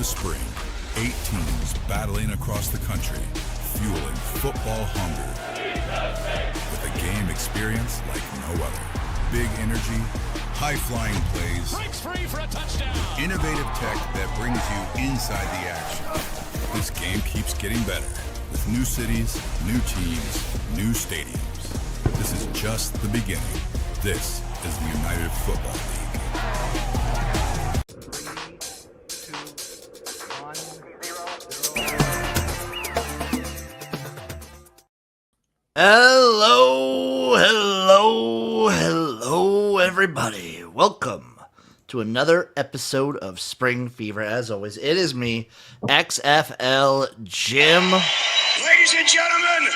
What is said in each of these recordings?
the spring, 8 teams battling across the country, fueling football hunger with a game experience like no other. Big energy, high-flying plays, breaks free for a touchdown. Innovative tech that brings you inside the action. This game keeps getting better with new cities, new teams, new stadiums. This is just the beginning. This is the United Football League. 3, 2, 1, 0. Hello, everybody. Welcome to another episode of Spring Fever. As always, it is me, XFL Jim. Ladies and gentlemen,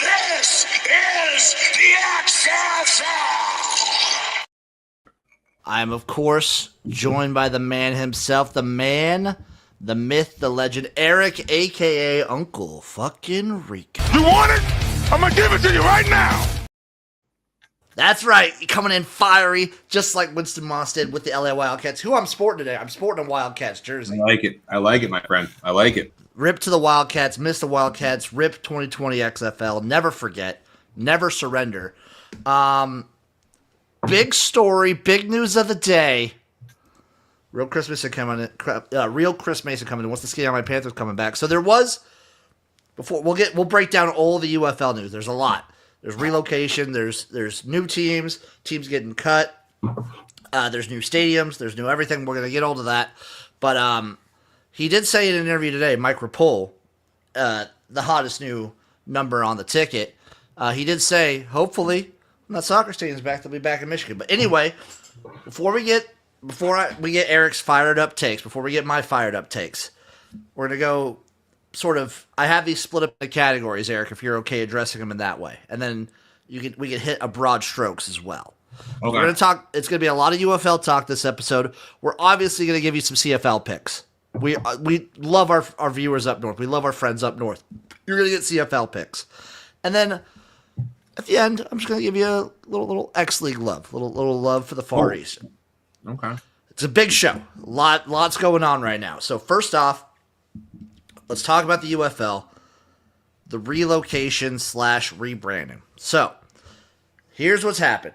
this is the XFL. I'm, of course, joined by the man himself, the man, the myth, the legend, Eric, a.k.a. Uncle fucking Rico. You want it? I'm gonna give it to you right now. That's right, coming in fiery, just like Winston Moss did with the LA Wildcats, who I'm sporting today. I'm sporting a Wildcats jersey. I like it, my friend. I like it. Rip to the Wildcats, miss the Wildcats, rip 2020 XFL, never forget, never surrender. Big story, big news of the day. Real Chris Mason coming in. Wants to ski on my Panthers coming back. So there was, before we'll break down all the UFL news. There's a lot. There's relocation. There's new teams getting cut. There's new stadiums. There's new everything. We're gonna get all to that. But he did say in an interview today, Mike Repole, the hottest new number on the ticket. He did say, hopefully, when that soccer stadium's back, they'll be back in Michigan. But anyway, before we get Eric's fired up takes, before we get my fired up takes, we're gonna go sort of. I have these split up into categories, Eric, if you're okay addressing them in that way, and then we can hit a broad strokes as well. Okay. We're gonna talk. It's gonna be a lot of UFL talk this episode. We're obviously gonna give you some CFL picks. We love our viewers up north. We love our friends up north. You're gonna get CFL picks, and then at the end, I'm just gonna give you a little X League love, little love for the Far East. Okay. It's a big show. Lots going on right now. So first off, let's talk about the UFL, the relocation / rebranding. So here's what's happened.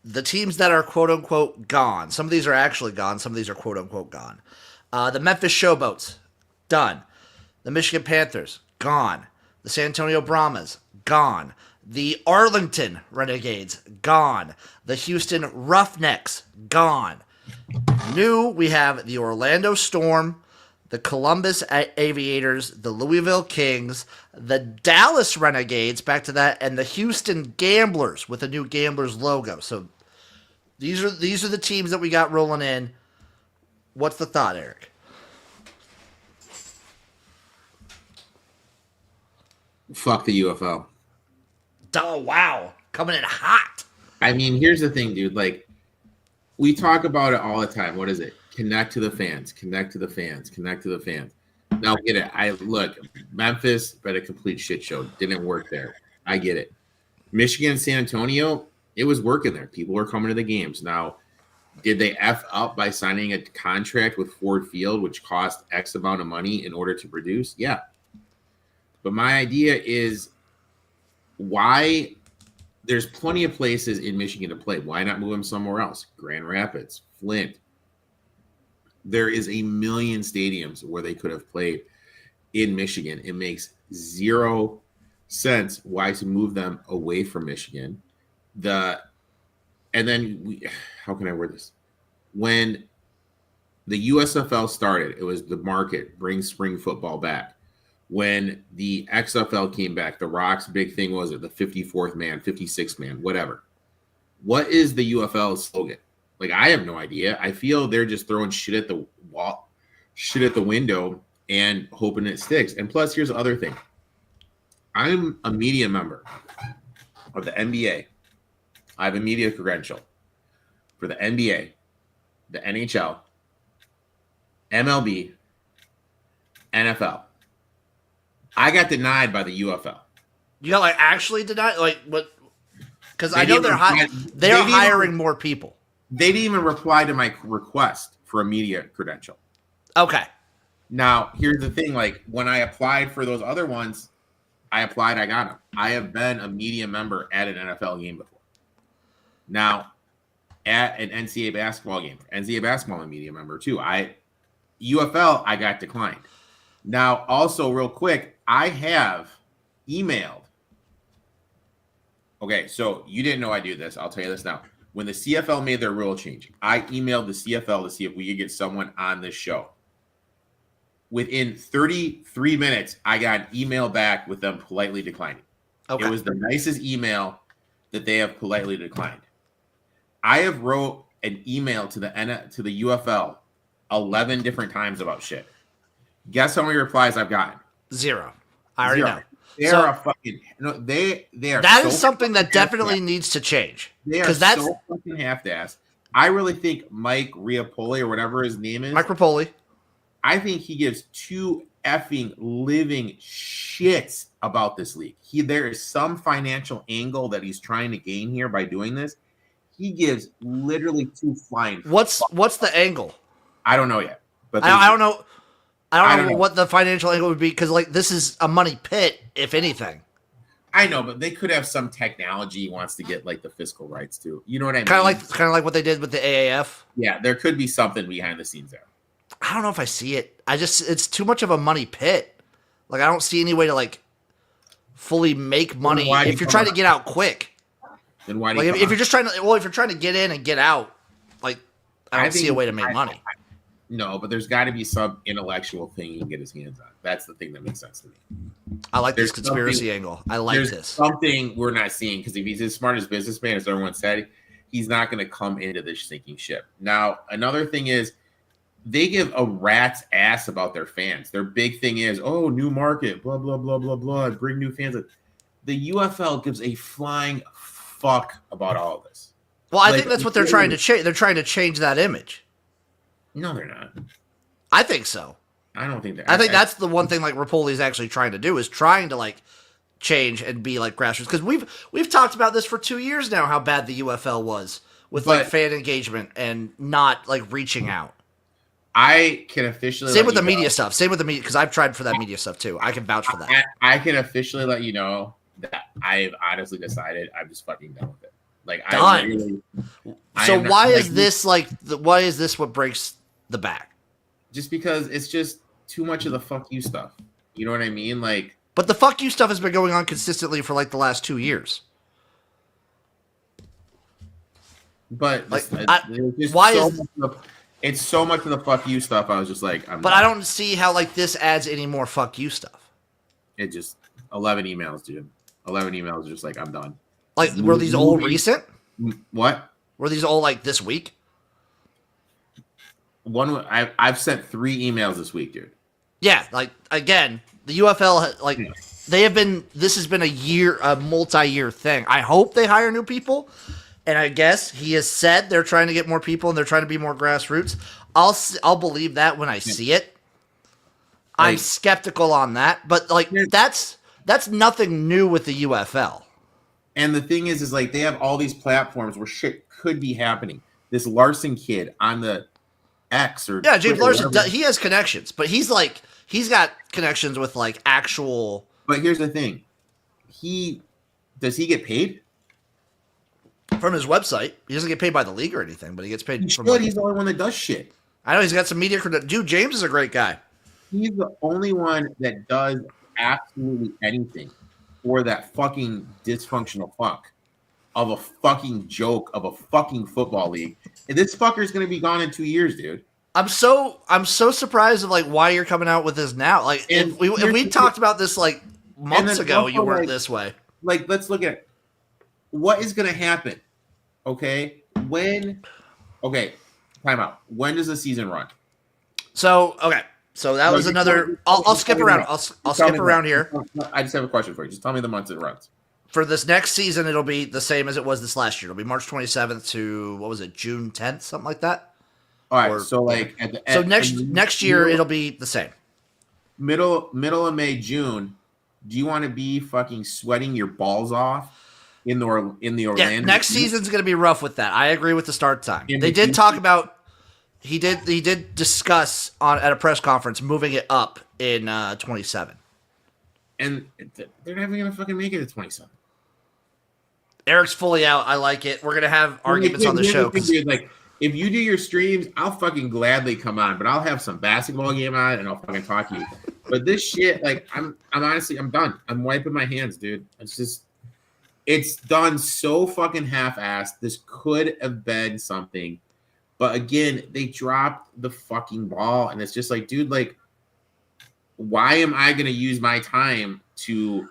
The teams that are quote unquote gone. Some of these are actually gone. Some of these are quote unquote gone. The Memphis Showboats, done. The Michigan Panthers, gone. The San Antonio Brahmas, gone. The Arlington Renegades, gone. The Houston Roughnecks, gone. New, we have the Orlando Storm, the Columbus Aviators, the Louisville Kings, the Dallas Renegades, back to that, and the Houston Gamblers with a new Gamblers logo. So these are the teams that we got rolling in. What's the thought, Eric? Fuck the UFL. Oh, wow. Coming in hot. I mean, here's the thing, dude. Like, we talk about it all the time. What is it? Connect to the fans. Connect to the fans. Connect to the fans. Now, get it. Look, Memphis, but a complete shit show. Didn't work there. I get it. Michigan and San Antonio, it was working there. People were coming to the games. Now, did they F up by signing a contract with Ford Field, which cost X amount of money in order to produce? Yeah. But my idea is, why there's plenty of places in Michigan to play. Why not move them somewhere else? Grand Rapids, Flint. There is a million stadiums where they could have played in Michigan. It makes zero sense why to move them away from Michigan. How can I word this? When the USFL started, it was the market, bring spring football back. When the XFL came back, The Rock's big thing was it the 54th man, 56th man, whatever. What is the UFL slogan? Like, I have no idea. I feel they're just throwing shit at the wall, shit at the window, and hoping it sticks. And plus, here's the other thing. I'm a media member of the NBA. I have a media credential for the NBA, the NHL, MLB, NFL. I got denied by the UFL. You got actually denied? What? Because I know they're hiring more people. They didn't even reply to my request for a media credential. Okay. Now, here's the thing. Like, when I applied for those other ones, I got them. I have been a media member at an NFL game before. Now, at an NCAA basketball game, NCAA basketball, I'm a media member too. UFL, I got declined. Now, also, real quick, I have emailed. Okay, so you didn't know I do this. I'll tell you this now. When the CFL made their rule change, I emailed the CFL to see if we could get someone on this show. Within 33 minutes, I got an email back with them politely declining. Okay. It was the nicest email that they have politely declined. I have wrote an email to the UFL 11 different times about shit. Guess how many replies I've gotten? 0. I already know. They are a fucking they are. That is something that definitely needs to change. They are so fucking half-assed. I really think Mike Repole or whatever his name is. Mike Repole. I think he gives 2 effing living shits about this league. There is some financial angle that he's trying to gain here by doing this. He gives literally 2 flying. What's the angle? I don't know yet. But I don't know. I don't know what the financial angle would be because like this is a money pit, if anything. I know, but they could have some technology he wants to get like the fiscal rights to. You know what I mean? Kind of like what they did with the AAF. Yeah, there could be something behind the scenes there. I don't know if I see it. it's too much of a money pit. Like I don't see any way to like fully make money if you're trying to get out quick. Then why do you if you're just trying to if you're trying to get in and get out, like I don't see a way to make money. No, but there's got to be some intellectual thing he can get his hands on. That's the thing that makes sense to me. I like this conspiracy angle. I like this. Something we're not seeing because if he's as smart as businessman, as everyone said, he's not going to come into this sinking ship. Now, another thing is they give a rat's ass about their fans. Their big thing is, oh, new market, blah, blah, blah, blah, blah, bring new fans. The UFL gives a flying fuck about all of this. Well, I think that's what they're trying to change. They're trying to change that image. No, they're not. I think so. I don't think that. I think that's the one thing like Repole is actually trying to do is trying to like change and be like grassroots because we've talked about this for 2 years now how bad the UFL was with like fan engagement and not like reaching out. I can officially same with the media stuff. Same with the media because I've tried for that media stuff too. I can vouch for that. I can officially let you know that I've honestly decided I'm just fucking done with it. Like done. So why is this why is this what breaks the back? Just because it's just too much of the fuck you stuff. You know what I mean? Like, but the fuck you stuff has been going on consistently for like the last 2 years. But like, it's so much of the fuck you stuff. I was just like, I don't see how like this adds any more fuck you stuff. It just 11 emails, dude. 11 emails. Just like I'm done. Like, were these all recent? What? Were these all like this week? I've sent 3 emails this week, dude. Yeah, like again, the UFL like they have been. This has been a multi-year thing. I hope they hire new people, and I guess he has said they're trying to get more people and they're trying to be more grassroots. I'll believe that when I see it. Like, I'm skeptical on that, but like that's nothing new with the UFL. And the thing is like they have all these platforms where shit could be happening. This Larson kid on the X or James Larson, he has connections, but he's got connections with like actual. But here's the thing, does he get paid from his website? He doesn't get paid by the league or anything, but he gets paid. He's the only one that does shit. I know he's got some media credit. Dude, James is a great guy. He's the only one that does absolutely anything for that fucking dysfunctional fuck of a fucking joke of a fucking football league. And this fucker's gonna be gone in 2 years, dude. I'm so surprised of like why you're coming out with this now. Like if we talked about this like months ago, you weren't this way. Like let's look at what is gonna happen. Okay, time out. When does the season run? So that was another. I'll skip around. I'll skip around here. I just have a question for you. Just tell me the months it runs. For this next season, it'll be the same as it was this last year. It'll be March 27th to what was it, June 10th, something like that. All right. So like at the end, next year it'll be the same. Middle of May, June. Do you want to be fucking sweating your balls off in the Orlando? Yeah, next season's going to be rough with that. I agree with the start time. They did talk about He did discuss at a press conference moving it up in 27. And they're never gonna fucking make it at 27. Eric's fully out. I like it. We're gonna have arguments on the show. Dude, like, if you do your streams, I'll fucking gladly come on, but I'll have some basketball game on and I'll fucking talk to you. But this shit, like, I'm honestly, I'm done. I'm wiping my hands, dude. It's done so fucking half-assed. This could have been something, but again, they dropped the fucking ball, and it's just like, dude, like, why am I gonna use my time to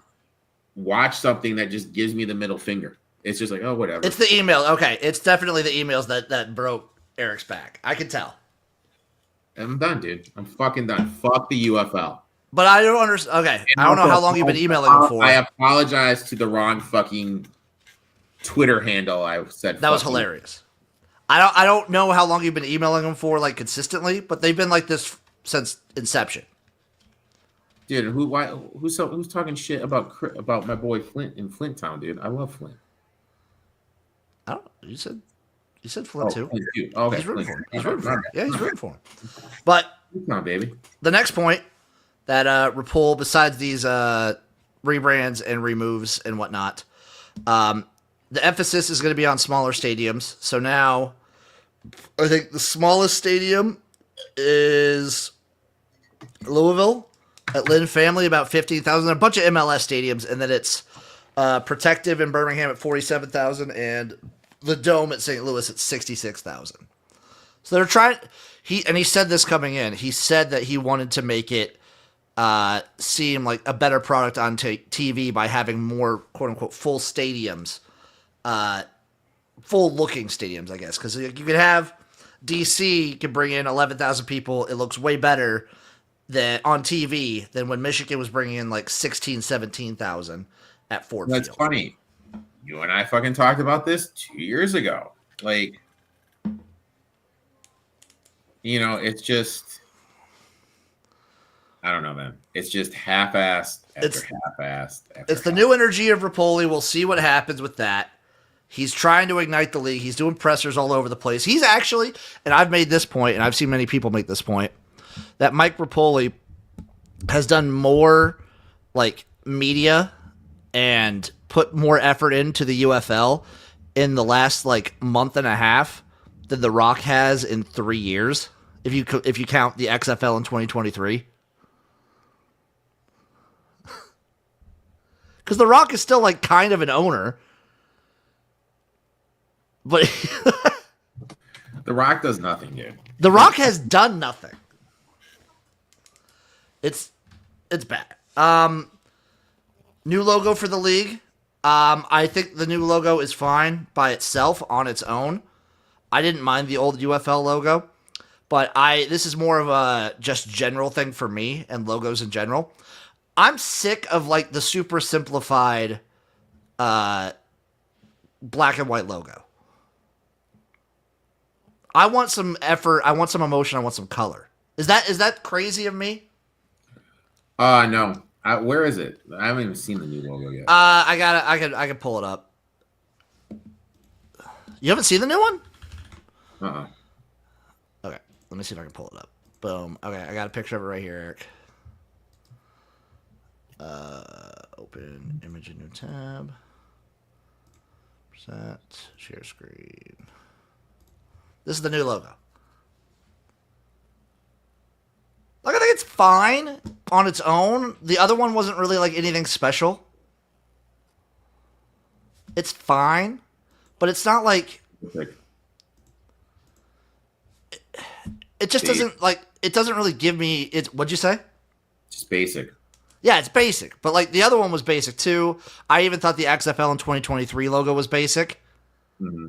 watch something that just gives me the middle finger? It's just like, oh, whatever. It's the email. Okay, it's definitely the emails that broke Eric's back. I can tell. I'm done, dude. I'm fucking done. Fuck the UFL. But I don't understand. Okay, I don't know how long you've been emailing him for. I apologize to the wrong fucking Twitter handle. I said that was hilarious. I don't know how long you've been emailing him for, like, consistently, but they've been like this since inception. Dude, who's talking shit about my boy Flint in Flint Town, dude? I love Flint. I don't. You said Flint too. Flint too. Okay, he's rooting for him. He's rooting for him. Yeah, he's rooting for him. But come on, baby. The next point that Repole, besides these rebrands and removes and whatnot, the emphasis is going to be on smaller stadiums. So now, I think the smallest stadium is Louisville at Lynn Family, about 15,000. A bunch of MLS stadiums, and then it's Protective in Birmingham at 47,000, and the Dome at St. Louis at 66,000. So they're trying. He said this coming in. He said that he wanted to make it seem like a better product on TV by having more quote unquote full stadiums, full looking stadiums, I guess, because you could have DC can bring in 11,000 people. It looks way better than on TV than when Michigan was bringing in like 16, 17,000 at Ford Field. That's funny. You and I fucking talked about this 2 years ago. Like, you know, it's just, I don't know, man. It's just half-assed after half-assed. It's the new energy of Repole. We'll see what happens with that. He's trying to ignite the league. He's doing pressers all over the place. He's actually, and I've made this point, and I've seen many people make this point, that Mike Repole has done more like media and put more effort into the UFL in the last like month and a half than The Rock has in 3 years, if you count the XFL in 2023. Because The Rock is still like kind of an owner, but The Rock does nothing, dude. The Rock has done nothing. It's bad. New logo for the league. I think the new logo is fine by itself on its own. I didn't mind the old UFL logo, but this is more of a just general thing for me and logos in general. I'm sick of like the super simplified black and white logo. I want some effort. I want some emotion. I want some color. Is that crazy of me? No. Where is it? I haven't even seen the new logo yet. I can pull it up. You haven't seen the new one? Okay, let me see if I can pull it up. Boom. Okay, I got a picture of it right here, Eric. Open image in new tab. Present, share screen. This is the new logo. Like, I think it's fine on its own. The other one wasn't really like anything special. It's fine, but it's not like it just doesn't like it doesn't really give me it. What'd you say? Just basic. Yeah, it's basic, but like the other one was basic too. I even thought the XFL in 2023 logo was basic. Mm-hmm.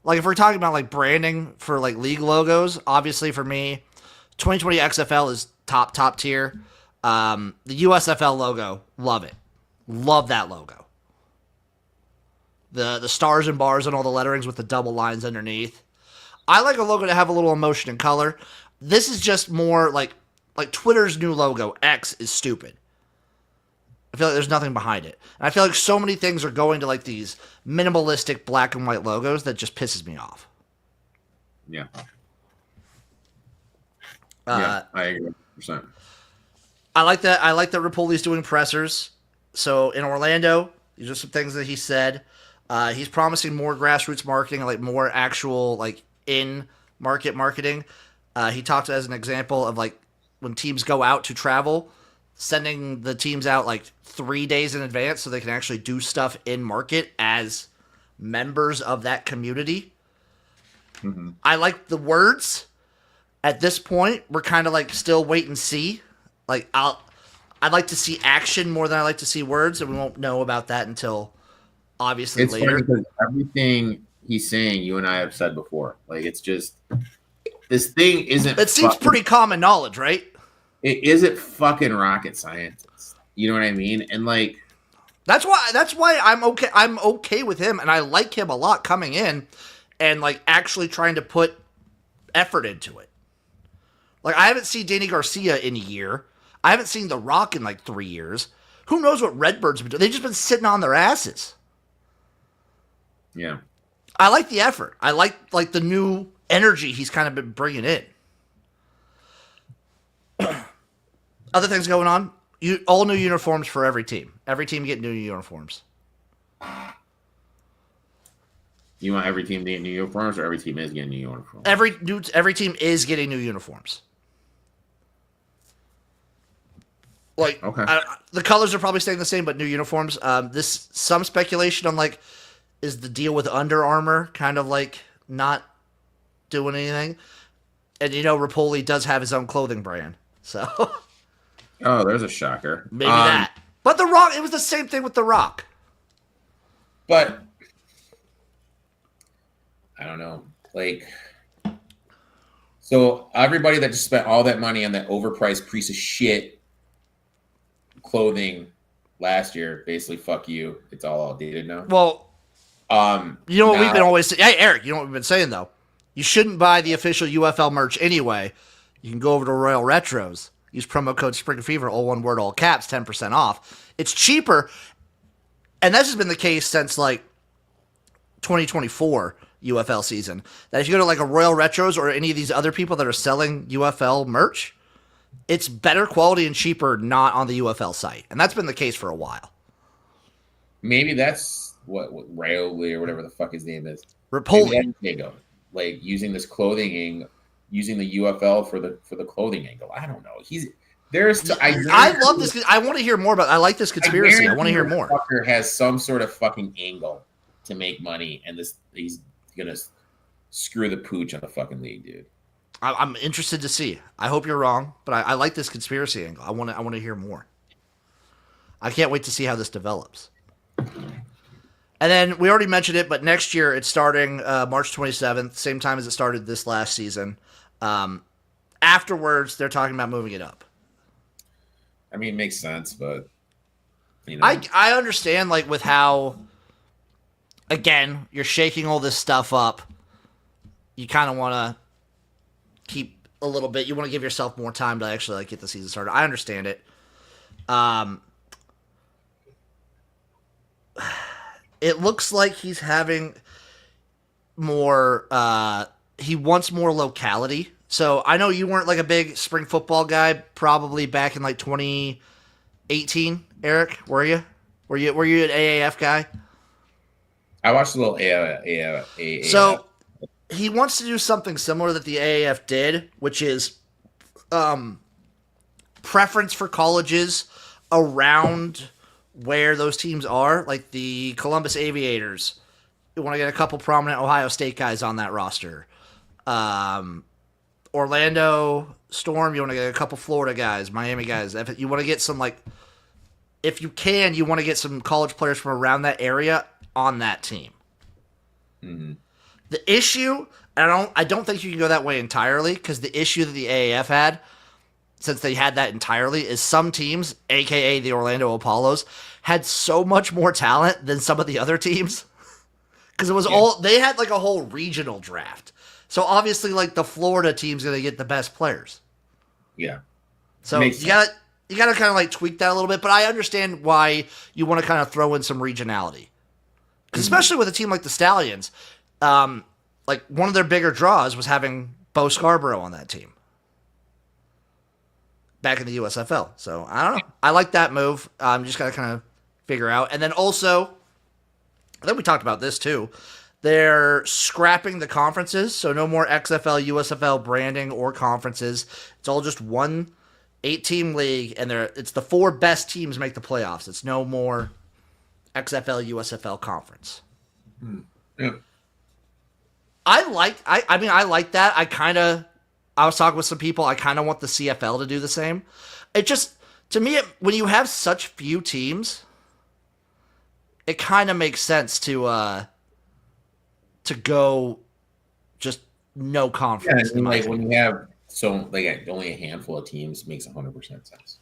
Like if we're talking about like branding for like league logos, obviously for me, 2020 XFL is top tier. The USFL logo, love it. Love that logo. The stars and bars and all the letterings with the double lines underneath. I like a logo to have a little emotion and color. This is just more like Twitter's new logo, X, is stupid. I feel like there's nothing behind it. And I feel like so many things are going to like these minimalistic black and white logos that just pisses me off. Yeah. Yeah, I agree 100%. I like that. I like that Repole's doing pressers. So in Orlando, these are some things that he said. He's promising more grassroots marketing, like more actual like in market marketing. He talked as an example of like when teams go out to travel, sending the teams out like 3 days in advance so they can actually do stuff in market as members of that community. I like the words. At this point, we're kind of like still wait and see. Like I'd like to see action more than I like to see words, and we won't know about that until obviously It's later. funny because everything he's saying, you and I have said before. Like, it's just this thing isn't. It seems pretty common knowledge, right? It isn't fucking rocket science. You know what I mean? And like, That's why I'm okay. I'm okay with him, and I like him a lot coming in, and like actually trying to put effort into it. Like I haven't seen Danny Garcia in a year. I haven't seen The Rock in like 3 years. Who knows what Redbird's been doing? They've just been sitting on their asses. yeah. I like the effort. I like the new energy he's kind of been bringing in. Other things going on. All new uniforms for every team. Every team get new uniforms. You want every team to get new uniforms, or every team is getting new uniforms? Every team is getting new uniforms. Like, Okay. The colors are probably staying the same, but new uniforms. This some speculation on like, is the deal with Under Armour kind of like not doing anything? And Repole does have his own clothing brand, so Oh, there's a shocker. maybe that. But The Rock, it was the same thing with The Rock. But I don't know. Like, so everybody that just spent all that money on that overpriced piece of shit clothing last year, basically, fuck you. It's all outdated now. Well, you know what we've been now- always saying? Hey, Eric, you know what we've been saying, though? You shouldn't buy the official UFL merch anyway. You can go over to Royal Retros. Use promo code SPRINGFEVER, all one word, all caps, 10% off. It's cheaper. And this has been the case since, like, 2024 UFL season. That if you go to, like, a Royal Retros or any of these other people that are selling UFL merch, it's better quality and cheaper not on the UFL site. And that's been the case for a while. Maybe that's what Riole or whatever the fuck his name is. Repole. Like using this clothing, using the UFL for the clothing angle. I don't know. I love this. I want to hear more about it. I like this conspiracy. I want to hear more. Fucker has some sort of fucking angle to make money, and he's gonna screw the pooch on the fucking league, dude. I'm interested to see. I hope you're wrong, but I like this conspiracy angle. I want to hear more. I can't wait to see how this develops. And then we already mentioned it, but next year it's starting March 27th, same time as it started this last season. Afterwards, they're talking about moving it up. I mean, it makes sense, but I understand, like, with how, again, you're shaking all this stuff up. You kind of want to keep a little bit. You want to give yourself more time to actually like get the season started. I understand it. It looks like he's having more. He wants more locality. So I know you weren't like a big spring football guy, probably back in like 2018. Eric, were you? Were you an AAF guy? I watched a little AAF. So he wants to do something similar that the AAF did, which is preference for colleges around where those teams are, like the Columbus Aviators. You want to get a couple prominent Ohio State guys on that roster. Orlando Storm, you want to get a couple Florida guys, Miami guys. If you want to get some, like, if you can, you want to get some college players from around that area on that team. Mm-hmm. The issue, I don't think you can go that way entirely, because the issue that the AAF had, since they had that entirely, is some teams, aka the Orlando Apollos, had so much more talent than some of the other teams. Because it was they had like a whole regional draft. So obviously, like, the Florida team's going to get the best players. Yeah. So you got to kind of like tweak that a little bit, but I understand why you want to kind of throw in some regionality. Because especially with a team like the Stallions, like, one of their bigger draws was having Bo Scarborough on that team. back in the USFL. So I don't know. I like that move. I'm just gotta kind of figure out. And then also, I think we talked about this too. They're scrapping the conferences, so no more XFL, USFL branding or conferences. It's all just one 8-team league, and it's the 4 best teams make the playoffs. It's no more XFL, USFL conference. Yeah. I like that. I was talking with some people. I kind of want the CFL to do the same. It just, to me, when you have such few teams, it kind of makes sense to go just no conference. Yeah, I mean, like when you have only a handful of teams, makes 100% sense.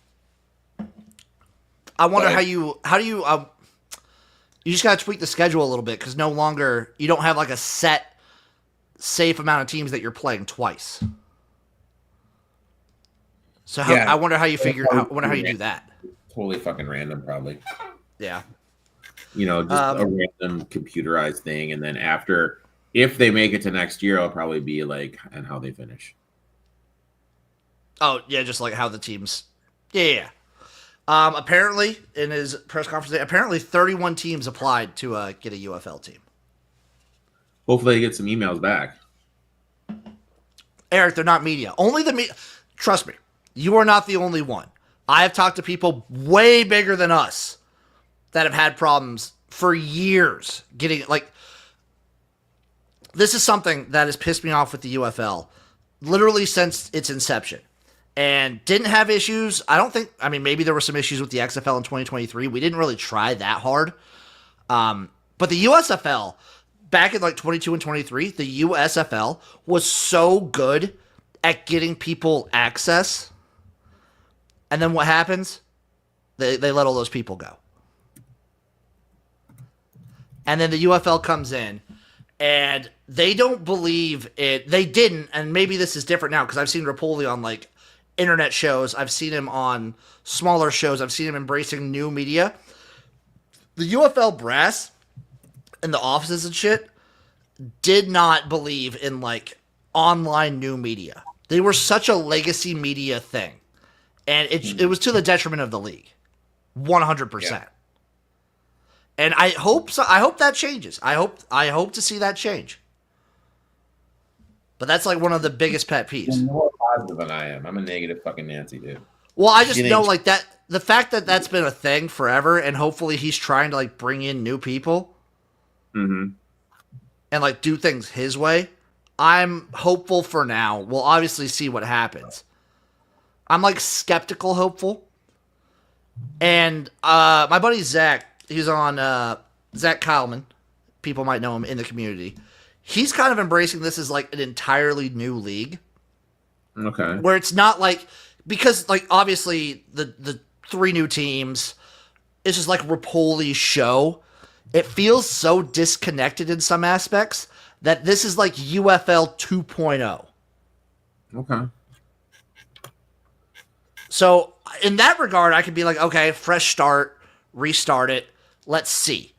I wonder how do you you just got to tweak the schedule a little bit, because no longer you don't have like a set safe amount of teams that you're playing twice. So I wonder how you do that. Totally fucking random, probably. Yeah. Just a random computerized thing, and then if they make it to next year, it'll probably be like and how they finish. Oh yeah, just like how the teams. Yeah. Apparently, in his press conference, apparently 31 teams applied to get a UFL team. Hopefully, they get some emails back. Eric, they're not media. Only the media. Trust me, you are not the only one. I have talked to people way bigger than us that have had problems for years getting, like, this is something that has pissed me off with the UFL literally since its inception, and didn't have issues. Maybe there were some issues with the XFL in 2023. We didn't really try that hard. But the USFL back in like 22 and 23, the USFL was so good at getting people access. And then what happens? They let all those people go. And then the UFL comes in, and they don't believe it. They didn't, and maybe this is different now, because I've seen Repole on like internet shows. I've seen him on smaller shows. I've seen him embracing new media. The UFL brass in the offices and shit did not believe in like online new media. They were such a legacy media thing, and it was to the detriment of the league, 100%. Yeah. And I hope so. I hope that changes. I hope to see that change. But that's like one of the biggest pet peeves. You're more positive than I am. I'm a negative fucking Nancy, dude. Well, I just know like that the fact that that's been a thing forever, and hopefully he's trying to like bring in new people, and like do things his way. I'm hopeful for now. We'll obviously see what happens. I'm like skeptical, hopeful. And my buddy Zach, he's on Zach Kyleman. People might know him in the community. He's kind of embracing this as like an entirely new league. Okay. Where it's not like, because like obviously the 3 new teams, it's just like Repole's show. It feels so disconnected in some aspects that this is like UFL 2.0. Okay. So in that regard, I could be like, okay, fresh start, restart it. Let's see.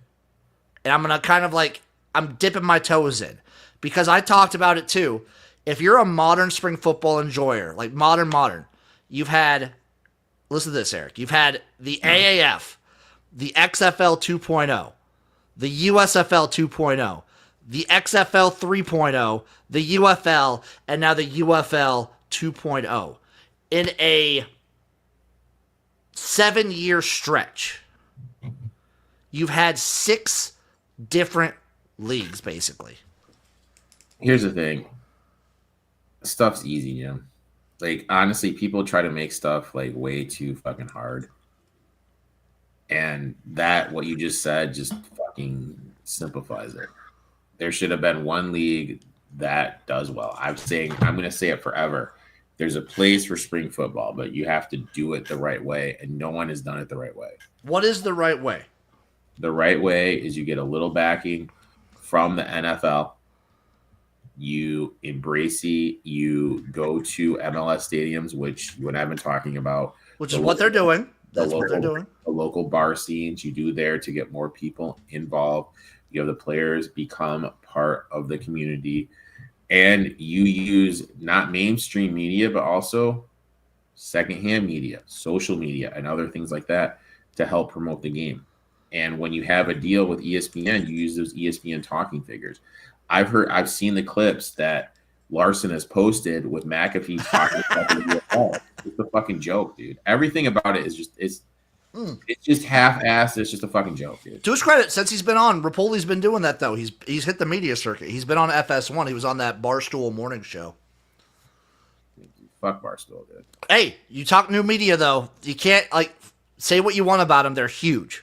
And I'm going to kind of like, I'm dipping my toes in, because I talked about it too. If you're a modern spring football enjoyer, like modern, you've had, listen to this, Eric, you've had the AAF, the XFL 2.0, the USFL 2.0, the XFL 3.0, the UFL, and now the UFL 2.0 in a 7-year stretch. You've had 6 different leagues, basically. Here's the thing. Stuff's easy, Jim. Like, honestly, people try to make stuff like way too fucking hard. And that, what you just said, just fucking simplifies it. There should have been one league that does well. I'm going to say it forever. There's a place for spring football, but you have to do it the right way, and no one has done it the right way. What is the right way? The right way is you get a little backing from the NFL. You embrace it. You go to MLS stadiums, which you and I have been talking about. Which is what they're doing. That's what they're doing. The local bar scenes you do there to get more people involved. You have the players become part of the community. And you use not mainstream media, but also secondhand media, social media, and other things like that to help promote the game. And when you have a deal with ESPN, you use those ESPN talking figures. I've seen the clips that Larson has posted with McAfee talking about the UFL. It's a fucking joke, dude. Everything about it is just it's just half-assed. It's just a fucking joke, dude. To his credit, since he's been on, Repole's been doing that though. He's hit the media circuit. He's been on FS1. He was on that Barstool morning show. Fuck Barstool, dude. Hey, you talk new media though. You can't say what you want about them. They're huge.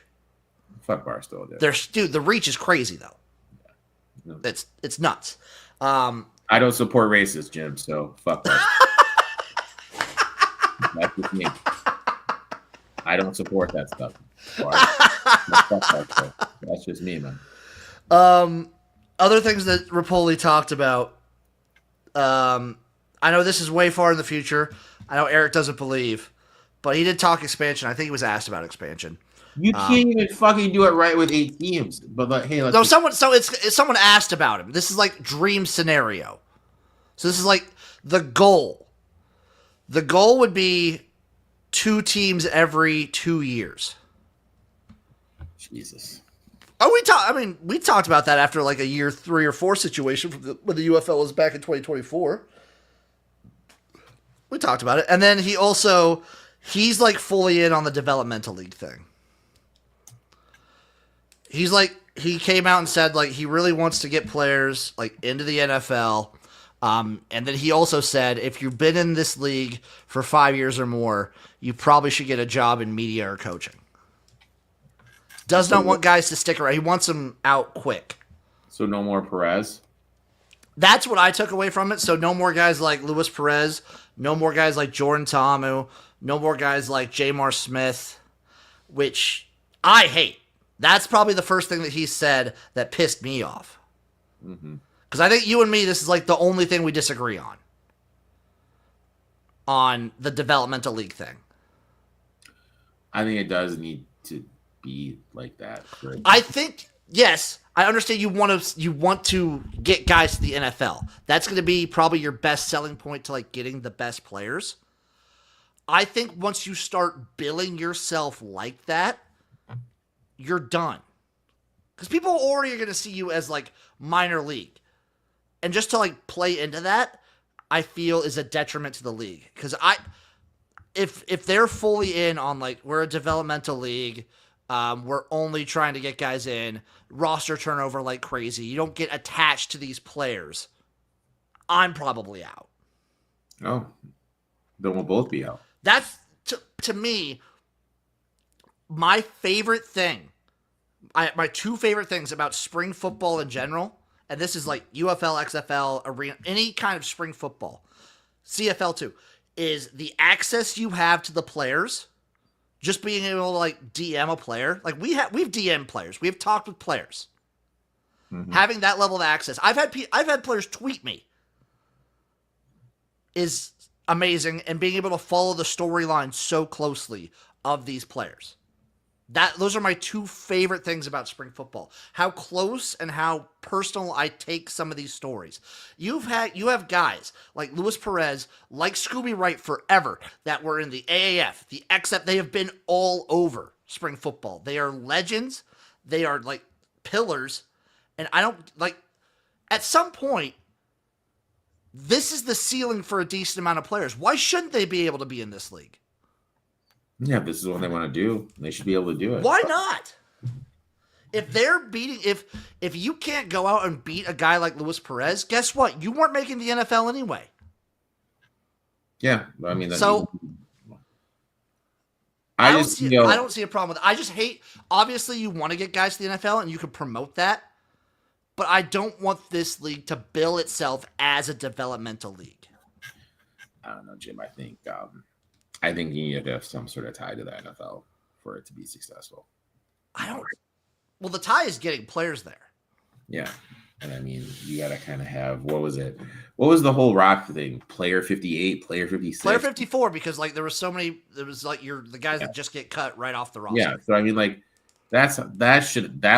Fuck Barstool, dude. Dude, the reach is crazy though. No. It's nuts. I don't support racists, Jim. So fuck Barstool. That's just me. I don't support that stuff. That's just me, man. Other things that Repole talked about. I know this is way far in the future. I know Eric doesn't believe, but he did talk expansion. I think he was asked about expansion. You can't even fucking do it right with 8 teams. But hey, let's someone asked about him. This is like dream scenario. So this is like the goal. The goal would be 2 teams every 2 years. Jesus. Oh, we talked about that after like a year 3 or 4 situation when the UFL was back in 2024. We talked about it. And then he's like fully in on the developmental league thing. He came out and said like he really wants to get players like into the NFL. And then he also said if you've been in this league for 5 years or more, you probably should get a job in media or coaching. Does not want guys to stick around. He wants them out quick. So no more Perez? That's what I took away from it. So no more guys like Luis Perez. No more guys like Jordan Ta'amu. No more guys like Jamar Smith, which I hate. That's probably the first thing that he said that pissed me off. Because I think you and me, this is like the only thing we disagree on the developmental league thing. I think it does need to be like that. I think, yes, I understand you want to get guys to the NFL. That's going to be probably your best selling point to like getting the best players. I think once you start billing yourself like that, you're done. Because people already are going to see you as like minor league. And just to like play into that, I feel is a detriment to the league. Because if they're fully in on like, we're a developmental league, we're only trying to get guys in, roster turnover like crazy, you don't get attached to these players, I'm probably out. Oh, then we'll both be out. That's, to me, my favorite thing, my 2 favorite things about spring football in general, and this is like UFL, XFL, arena, any kind of spring football, CFL too, is the access you have to the players. Just being able to like DM a player, like we've DM'd players, we've talked with players. Having that level of access, I've had players tweet me, is amazing, and being able to follow the storyline so closely of these players. Those are my 2 favorite things about spring football. How close and how personal I take some of these stories. You have guys like Luis Perez, like Scooby Wright forever, that were in the AAF, the XF. They have been all over spring football. They are legends. They are like pillars. And I don't like, at some point, this is the ceiling for a decent amount of players. Why shouldn't they be able to be in this league? Yeah, this is what they want to do. They should be able to do it. Why not? If they're beating, if you can't go out and beat a guy like Luis Perez, guess what? You weren't making the NFL anyway. Yeah, I mean, so I don't see a problem with it. I just hate. Obviously, you want to get guys to the NFL, and you can promote that, but I don't want this league to bill itself as a developmental league. I don't know, Jim. I think you need to have some sort of tie to the NFL for it to be successful. Well, the tie is getting players there. Yeah. And I mean, you got to kind of have, what was it? What was the whole Rock thing? Player 58, player 56? Player 54, because like there was like the guys that just get cut right off the roster. Yeah. So I mean, like that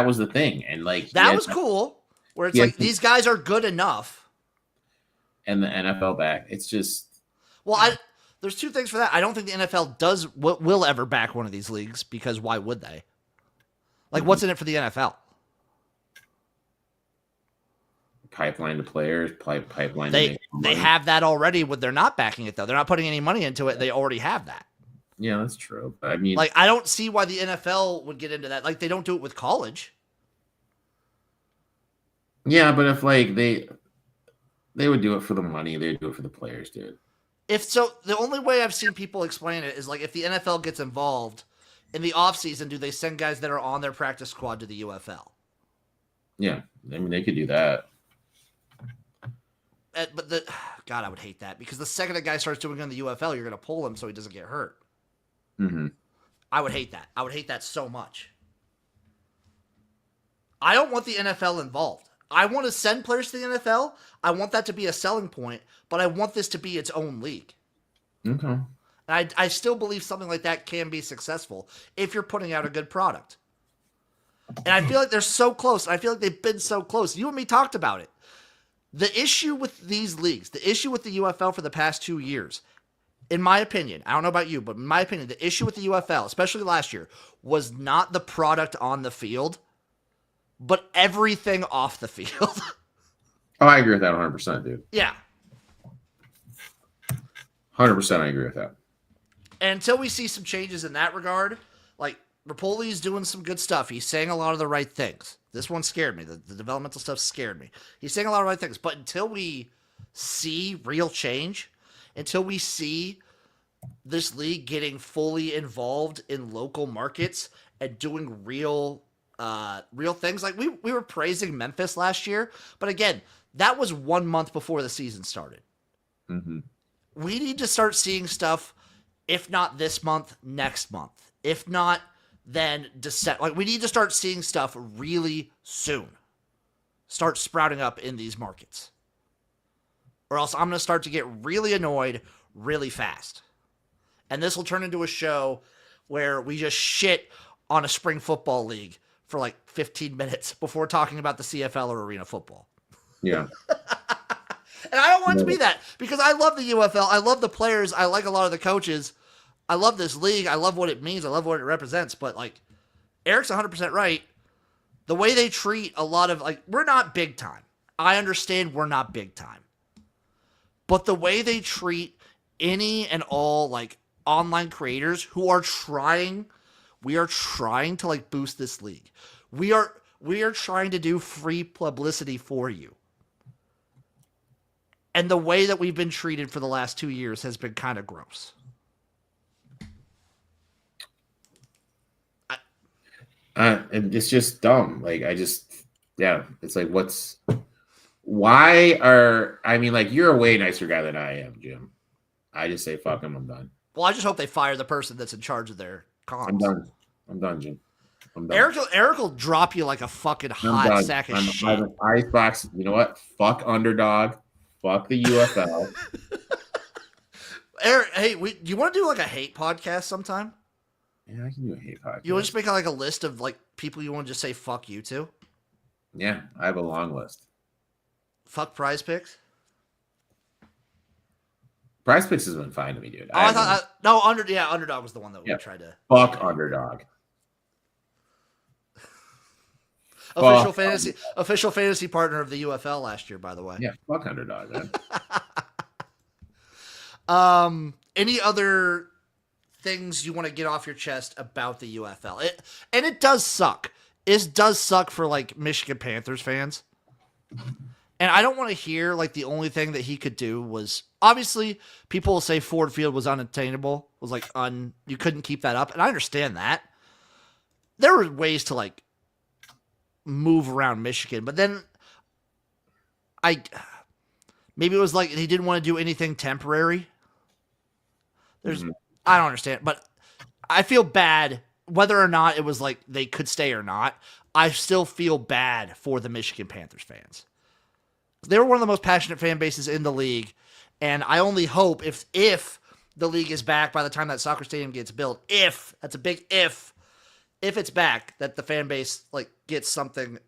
was the thing. And like that was cool. Where it's like these guys are good enough. And the NFL back. It's just, well, There's two things for that. I don't think the NFL will ever back one of these leagues because why would they? Like, what's in it for the NFL? Pipeline to players, pipeline. They to make money. have that already. When they're not backing it though, they're not putting any money into it. They already have that. Yeah, that's true. I mean, like, I don't see why the NFL would get into that. Like, they don't do it with college. Yeah, but if like they would do it for the money, they'd do it for the players, dude. If so, the only way I've seen people explain it is like if the NFL gets involved in the offseason, do they send guys that are on their practice squad to the UFL? Yeah, I mean they could do that. But God, I would hate that because the second a guy starts doing it in the UFL, you're going to pull him so he doesn't get hurt. Mm-hmm. I would hate that. I would hate that so much. I don't want the NFL involved. I want to send players to the NFL. I want that to be a selling point, but I want this to be its own league. Okay. And I still believe something like that can be successful if you're putting out a good product. And I feel like they're so close. I feel like they've been so close. You and me talked about it. The issue with these leagues, the issue with the UFL for the past 2 years, in my opinion, I don't know about you, but in my opinion, the issue with the UFL, especially last year, was not the product on the field, but everything off the field. Oh, I agree with that 100%, dude. Yeah. 100% I agree with that. And until we see some changes in that regard, like, Repole is doing some good stuff. He's saying a lot of the right things. This one scared me. The developmental stuff scared me. He's saying a lot of right things. But until we see real change, until we see this league getting fully involved in local markets and doing real things, like we were praising Memphis last year, but again, that was 1 month before the season started. Mm-hmm. We need to start seeing stuff, if not this month, next month. If not, then December. Like, we need to start seeing stuff really soon. Start sprouting up in these markets. Or else I'm going to start to get really annoyed really fast. And this will turn into a show where we just shit on a spring football league for like 15 minutes before talking about the CFL or arena football. Yeah. And I don't want it to be that because I love the UFL. I love the players. I like a lot of the coaches. I love this league. I love what it means. I love what it represents. But, like, Eric's 100% right. The way they treat a lot of, like, we're not big time. I understand we're not big time. But the way they treat any and all, like, online creators who are trying, we are trying to, like, boost this league. We are trying to do free publicity for you. And the way that we've been treated for the last 2 years has been kind of gross. And it's just dumb. Like, it's like, like, you're a way nicer guy than I am, Jim. I just say, fuck him, I'm done. Well, I just hope they fire the person that's in charge of their comms. I'm done, Jim. I'm done. Eric will drop you like a fucking hot sack of shit. I'm Icebox. You know what? Fuck Underdog. Fuck the UFL. Eric, hey, do you want to do like a hate podcast sometime? Yeah, I can do a hate podcast. You want to just make like a list of like people you want to just say fuck you to? Yeah, I have a long list. Fuck Prize Picks? Prize Picks has been fine to me, dude. Underdog was the one that we tried to. Fuck Underdog. Official fantasy partner of the UFL last year, by the way. Yeah, fuck Underdog, man. Any other things you want to get off your chest about the UFL? It does suck. It does suck for like Michigan Panthers fans. And I don't want to hear like the only thing that he could do was obviously people will say Ford Field was unattainable, was like you couldn't keep that up. And I understand that. There were ways to like move around Michigan, but then maybe it was like he didn't want to do anything temporary. I don't understand, but I feel bad whether or not it was like they could stay or not. I still feel bad for the Michigan Panthers fans. They were one of the most passionate fan bases in the league, and I only hope if the league is back by the time that soccer stadium gets built, that's a big if it's back, that the fan base like gets something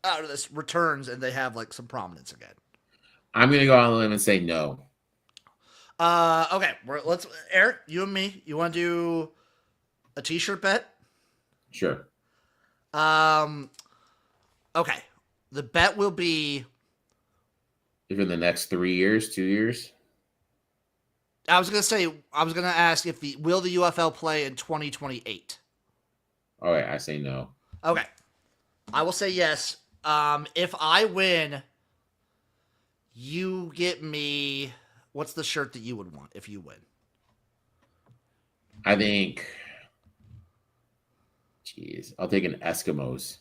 out of this, returns, and they have like some prominence again. I'm gonna go on a limb and say no. Okay, let's Eric, you and me. You want to do a T-shirt bet? Sure. Okay. The bet will be. If in the next 3 years, 2 years. I was gonna ask if will the UFL play in 2028? All right, I say no. Okay, I will say yes. If I win, you get me. What's the shirt that you would want if you win? I think. Jeez, I'll take an Eskimos.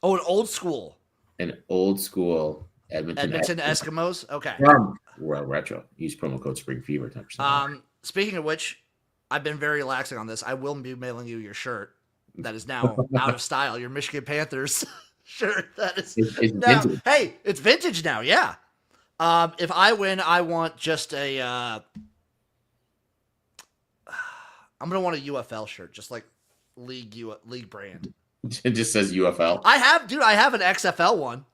Oh, an old school. An old school Edmonton Eskimos. Okay. From World Retro. Use promo code Spring Fever 10%. Speaking of which, I've been very relaxing on this. I will be mailing you your shirt that is now out of style. Your Michigan Panthers shirt that is It's now. vintage. Hey, it's vintage now. Yeah. If I win, I want just a. I'm gonna want a UFL shirt, just like league brand. It just says UFL. I have an XFL one.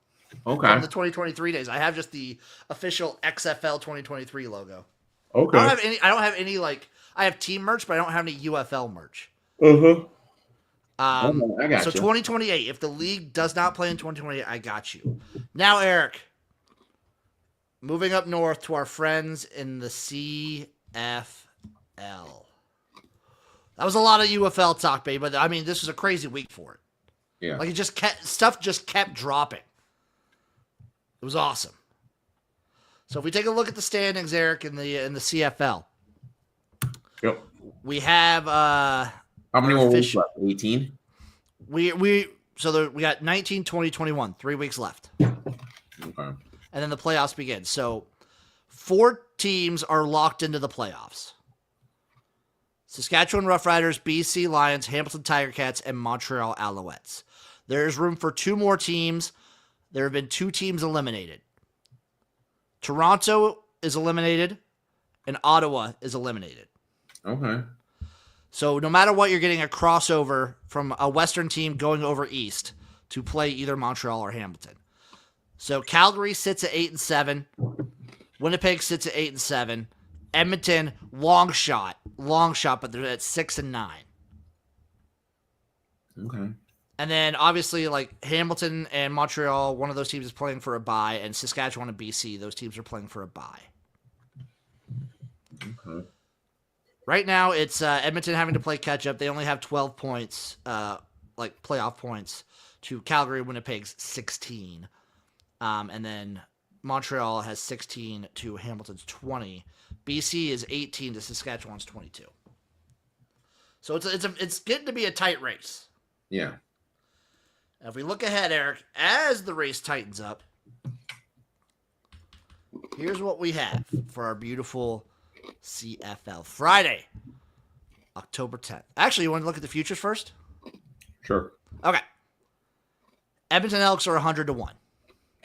Okay. From the 2023 days. I have just the official XFL 2023 logo. Okay. I don't have any like I have team merch, but I don't have any UFL merch. I got So you. 2028. If the league does not play in 2028, I got you. Now, Eric, moving up north to our friends in the CFL. That was a lot of UFL talk, baby. But I mean, this was a crazy week for it. Yeah. Like stuff just kept dropping. It was awesome. So if we take a look at the standings, Eric, in the CFL, Yep. we have How many more weeks left? 18? we got 19, 20, 21, 3 weeks left. Okay. And then the playoffs begin. So 4 teams are locked into the playoffs. Saskatchewan Roughriders, BC Lions, Hamilton Tiger Cats, and Montreal Alouettes. There's room for 2 more teams. There have been 2 teams eliminated. Toronto is eliminated, and Ottawa is eliminated. Okay. So no matter what, you're getting a crossover from a Western team going over East to play either Montreal or Hamilton. So Calgary sits at 8-7. Winnipeg sits at 8-7. Edmonton, long shot, but they're at 6-9. Okay. And then obviously, like Hamilton and Montreal, one of those teams is playing for a bye, and Saskatchewan and BC, those teams are playing for a bye. Okay. Right now, it's Edmonton having to play catch up. They only have 12 points, like playoff points, to Calgary, Winnipeg's 16, and then Montreal has 16 to Hamilton's 20. BC is 18 to Saskatchewan's 22. So it's getting to be a tight race. Yeah. Now, if we look ahead, Eric, as the race tightens up, here's what we have for our beautiful CFL Friday, October 10th. Actually, you want to look at the futures first? Sure. Okay. Edmonton Elks are 100-1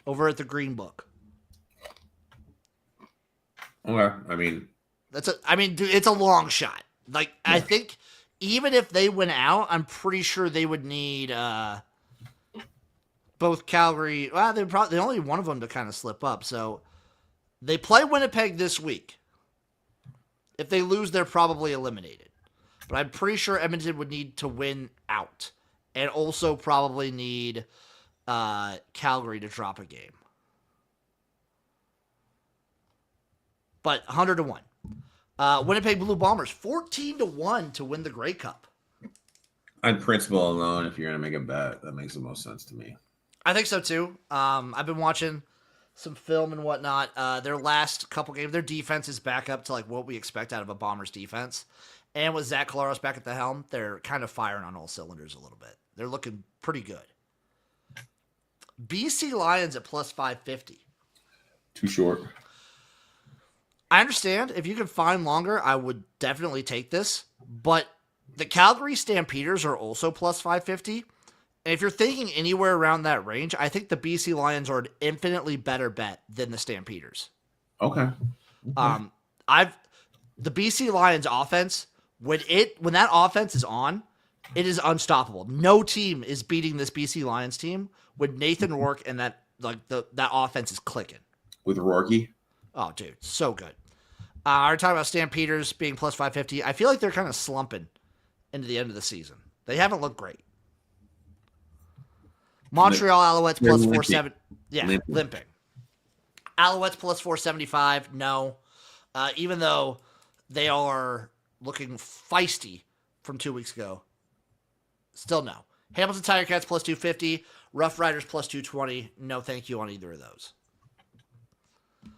over at the Green Book. Okay. I mean, dude, it's a long shot. Like, yeah. I think even if they went out, I'm pretty sure they would need both Calgary. Well, they only one of them to kind of slip up. So they play Winnipeg this week. If they lose, they're probably eliminated. But I'm pretty sure Edmonton would need to win out, and also probably need Calgary to drop a game. But 100-1. Winnipeg Blue Bombers 14-1 to win the Grey Cup. on principle alone, if you're going to make a bet, that makes the most sense to me. I think so too. I've been watching some film and whatnot. Their last couple games, their defense is back up to like what we expect out of a Bombers defense. And with Zach Collaros back at the helm, they're kind of firing on all cylinders a little bit. They're looking pretty good. BC Lions at plus 550. Too short. I understand. If you can find longer, I would definitely take this. But the Calgary Stampeders are also plus 550. And if you're thinking anywhere around that range, I think the BC Lions are an infinitely better bet than the Stampeders. Okay. The BC Lions offense, when that offense is on, it is unstoppable. No team is beating this BC Lions team when Nathan Rourke and that offense is clicking. With Rourke? Oh, dude, so good. We're talking about Stampeders being plus 550. I feel like they're kind of slumping into the end of the season. They haven't looked great. Montreal Alouettes plus 470. Yeah, limping. Alouettes plus 475. No. Even though they are looking feisty from 2 weeks ago. Still no. Hamilton Tiger Cats plus 250. Rough Riders plus 220. No thank you on either of those.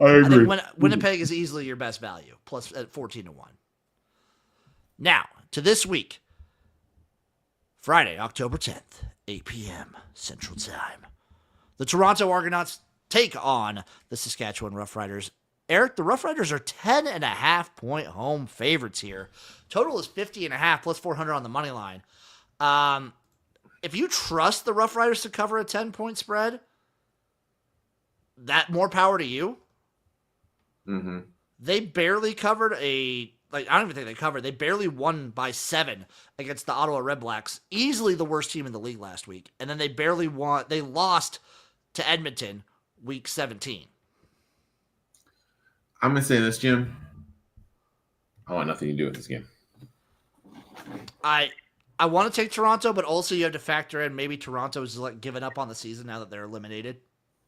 I agree. I think Winnipeg is easily your best value, plus at 14-1. Now, to this week. Friday, October 10th, 8 p.m. Central Time. The Toronto Argonauts take on the Saskatchewan Roughriders. Eric, the Roughriders are 10.5-point home favorites here. Total is 50.5 plus 400 on the money line. If you trust the Roughriders to cover a 10-point spread, that more power to you. Mm-hmm. They barely covered I don't even think they covered. They barely won by 7 against the Ottawa Redblacks. Easily the worst team in the league last week. And then they barely won. They lost to Edmonton week 17. I'm going to say this, Jim. I want nothing to do with this game. I want to take Toronto, but also you have to factor in maybe Toronto is like giving up on the season now that they're eliminated.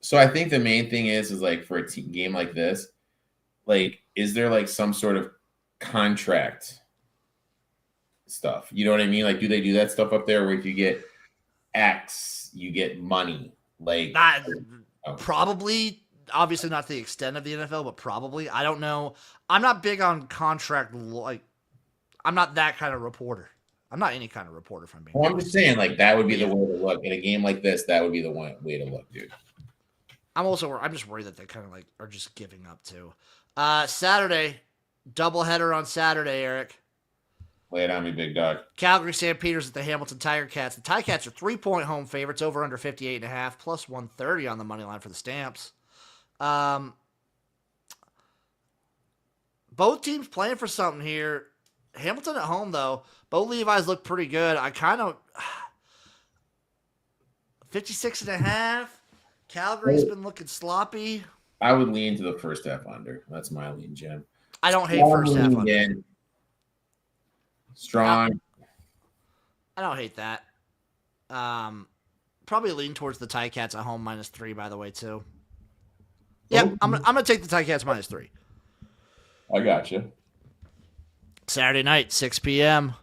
So I think the main thing is like for a game like this, like, is there like some sort of contract stuff? You know what I mean? Like, do they do that stuff up there where if you get X, you get money? Like, probably, obviously not to the extent of the NFL, but probably. I don't know. I'm not big on contract. Like, I'm not that kind of reporter. I'm not any kind of reporter from being. Well, I'm just saying, like, that would be the way to look in a game like this. That would be the way to look, dude. I'm just worried that they kind of like are just giving up too. Saturday, doubleheader on Saturday, Eric. Lay it on me, big dog. Calgary Stampeders at the Hamilton Tiger Cats. The Tiger Cats are 3-point home favorites, over under 58.5, plus 130 on the money line for the Stamps. Both teams playing for something here. Hamilton at home, though. Bo Levi's look pretty good. I kind of 56.5. Calgary's been looking sloppy. I would lean to the first half under. That's my lean, Jim. I don't hate first half under. Strong. I don't hate that. Probably lean towards the Ticats at home -3, by the way, too. Yeah, I'm gonna take the Ticats -3. I got you. Saturday night, 6 p.m.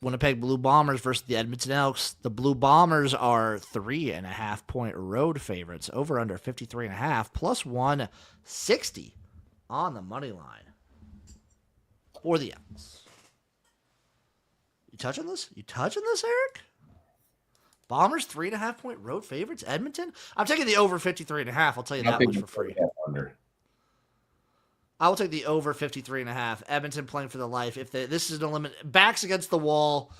Winnipeg Blue Bombers versus the Edmonton Elks. The Blue Bombers are 3.5-point road favorites, over under 53.5, plus 160 on the money line for the Elks. You touching this? Eric? Bombers 3.5-point road favorites. Edmonton. I'm taking the over 53.5. I'll tell you that much for free. I will take the over 53.5. Edmonton playing for the life. This is an backs against the wall.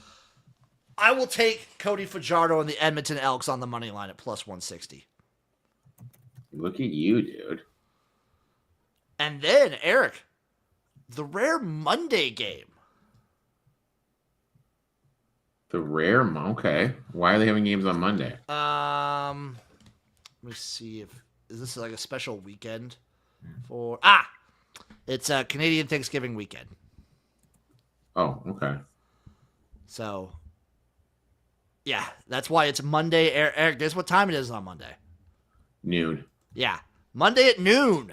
I will take Cody Fajardo and the Edmonton Elks on the money line at plus 160. Look at you, dude. And then, Eric, the rare Monday game. Okay. Why are they having games on Monday? Let me see is this like a special weekend for it's a Canadian Thanksgiving weekend. Oh, okay. So, yeah, that's why it's Monday. Eric, guess what time it is on Monday? Noon. Yeah, Monday at noon.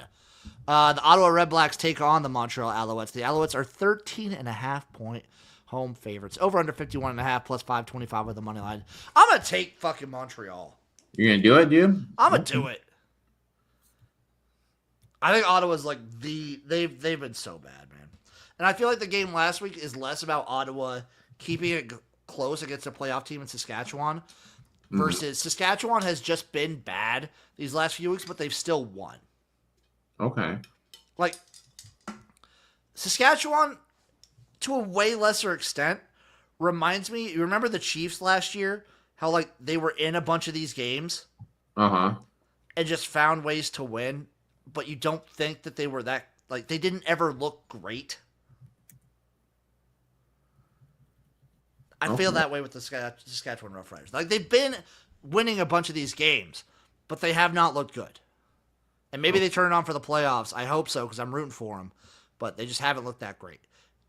The Ottawa Redblacks take on the Montreal Alouettes. The Alouettes are 13.5-point home favorites. Over under 51.5, plus 525 with the money line. I'm going to take fucking Montreal. You're going to do it, dude? I'm going to do it. I think Ottawa's like they've been so bad, man. And I feel like the game last week is less about Ottawa keeping it close against a playoff team in Saskatchewan versus Saskatchewan has just been bad these last few weeks, but they've still won. Okay. Like Saskatchewan, to a way lesser extent, reminds me. You remember the Chiefs last year? How like they were in a bunch of these games, and just found ways to win. But you don't think that they were that, like, they didn't ever look great. I feel that way with the Saskatchewan Roughriders. Like, they've been winning a bunch of these games, but they have not looked good. And maybe they turn it on for the playoffs. I hope so, because I'm rooting for them. but they just haven't looked that great.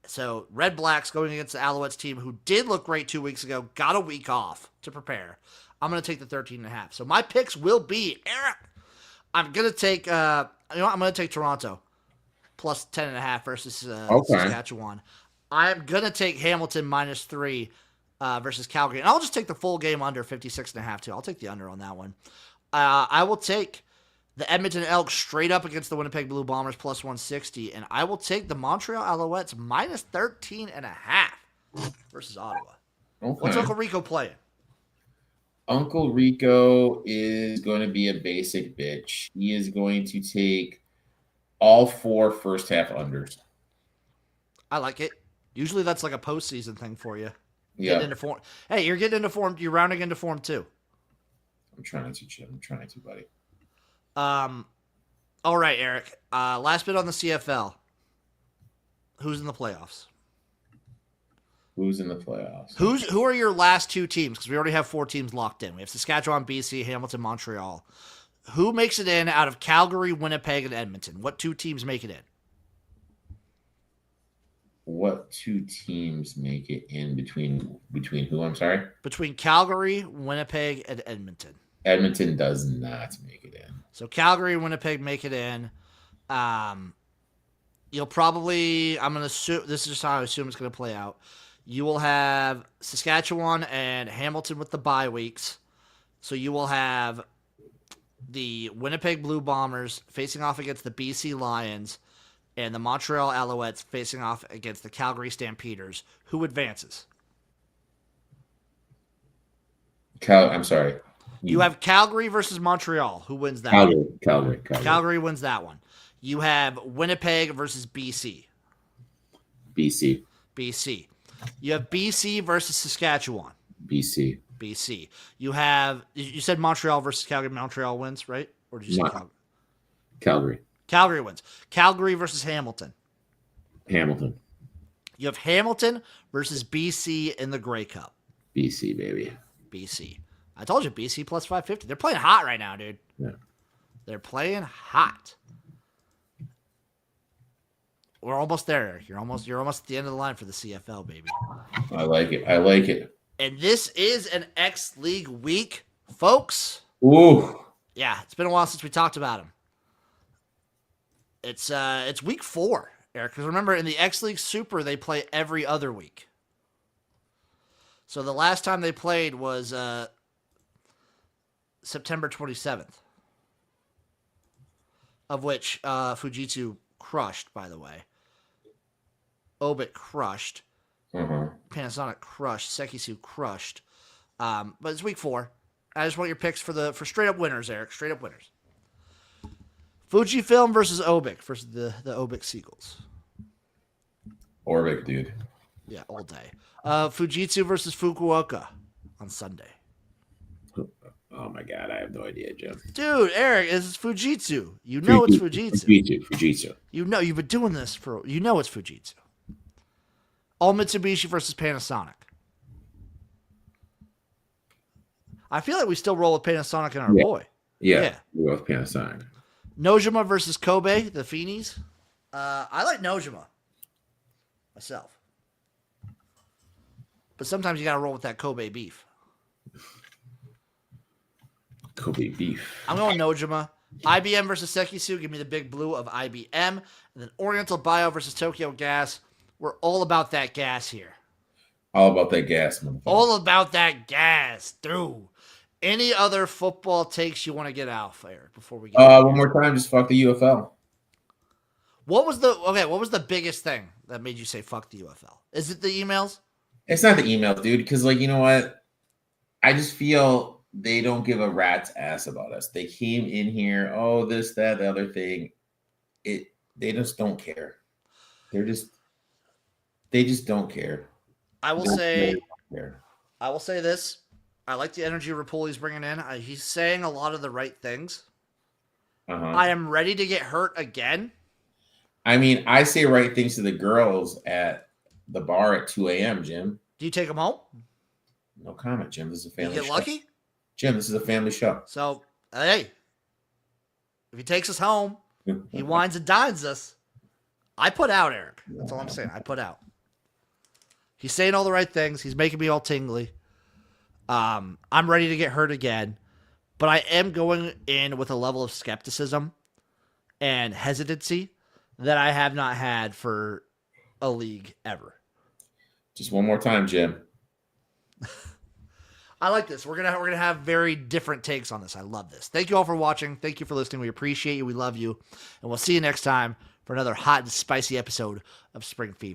So Red Blacks going against the Alouettes team, who did look great 2 weeks ago, got a week off to prepare. I'm going to take the 13.5. So my picks will be, Eric, I'm going to take, I'm going to take Toronto plus 10.5 versus Saskatchewan. I'm going to take Hamilton -3 versus Calgary. And I'll just take the full game under 56.5 too. I'll take the under on that one. I will take the Edmonton Elks straight up against the Winnipeg Blue Bombers plus 160. And I will take the Montreal Alouettes -13.5 versus Ottawa. Okay. What's Uncle Rico playing? Uncle Rico is going to be a basic bitch. He is going to take all 4 first half unders. I like it. Usually that's like a postseason thing for you. Yeah. Getting into form. Hey, you're getting into form. You're rounding into form too. I'm trying to, Jim. I'm trying to, buddy. All right, Eric. Last bit on the CFL. Who's in the playoffs? Who's in the playoffs? Who are your last 2 teams? Because we already have 4 teams locked in. We have Saskatchewan, BC, Hamilton, Montreal. Who makes it in out of Calgary, Winnipeg, and Edmonton? What 2 teams make it in? What 2 teams make it in between who? I'm sorry? Between Calgary, Winnipeg, and Edmonton. Edmonton does not make it in. So Calgary and Winnipeg make it in. You'll probably, I'm going to assume, this is just how I assume it's going to play out. You will have Saskatchewan and Hamilton with the bye weeks. So you will have the Winnipeg Blue Bombers facing off against the BC Lions and the Montreal Alouettes facing off against the Calgary Stampeders. Who advances? I'm sorry. You have Calgary versus Montreal. Who wins that Calgary. one? Calgary. Calgary wins that one. You have Winnipeg versus BC. BC. BC. You have BC versus Saskatchewan. BC. BC. You have, you said Montreal versus Calgary. Montreal wins, right? Or did you say Calgary? Calgary. Calgary wins. Calgary versus Hamilton. Hamilton. You have Hamilton versus BC in the Grey Cup. BC, baby. BC. I told you, BC plus 550. They're playing hot right now, dude. Yeah. They're playing hot. We're almost there, Eric. You're almost at the end of the line for the CFL, baby. I like it. And this is an X League week, folks. Ooh. Yeah, it's been a while since we talked about him. It's week 4, Eric. Because remember, in the X League Super, they play every other week. So the last time they played was September 27th, of which Fujitsu crushed, by the way. Obit crushed. Panasonic crushed. Sekisu crushed. But it's week 4. I just want your picks for straight up winners, Eric. Straight up winners. Fujifilm versus Obic versus the Obic Seagulls. Orbic, dude. Yeah, all day. Fujitsu versus Fukuoka on Sunday. Oh my god, I have no idea, Jim. Dude, Eric, it's Fujitsu. You know it's Fujitsu. Fujitsu. You know you've been doing this for. You know it's Fujitsu. All Mitsubishi versus Panasonic. I feel like we still roll with Panasonic and our boy. Yeah. We go with Panasonic. Nojima versus Kobe, the Feenies. I like Nojima myself. But sometimes you got to roll with that Kobe beef. Kobe beef. I'm going Nojima. IBM versus Sekisu. Give me the big blue of IBM. And then Oriental Bio versus Tokyo Gas. We're all about that gas here. All about that gas, man. All about that gas, dude. Any other football takes you want to get out, Eric, before we get one more time, just fuck the UFL. What was the biggest thing that made you say fuck the UFL? Is it the emails? It's not the email, dude, because you know what? I just feel they don't give a rat's ass about us. They came in here, this, that, the other thing. They just don't care. They just don't care. I will say this. I like the energy Repole's bringing in. He's saying a lot of the right things. I am ready to get hurt again. I mean, I say right things to the girls at the bar at 2 a.m., Jim. Do you take them home? No comment, Jim. This is a family show. You get lucky? Jim, this is a family show. So, hey, if he takes us home, he wines and dines us. I put out, Eric. That's all I'm saying. I put out. He's saying all the right things. He's making me all tingly. I'm ready to get hurt again. But I am going in with a level of skepticism and hesitancy that I have not had for a league ever. Just one more time, Jim. I like this. We're gonna have very different takes on this. I love this. Thank you all for watching. Thank you for listening. We appreciate you. We love you. And we'll see you next time for another hot and spicy episode of Spring Fever.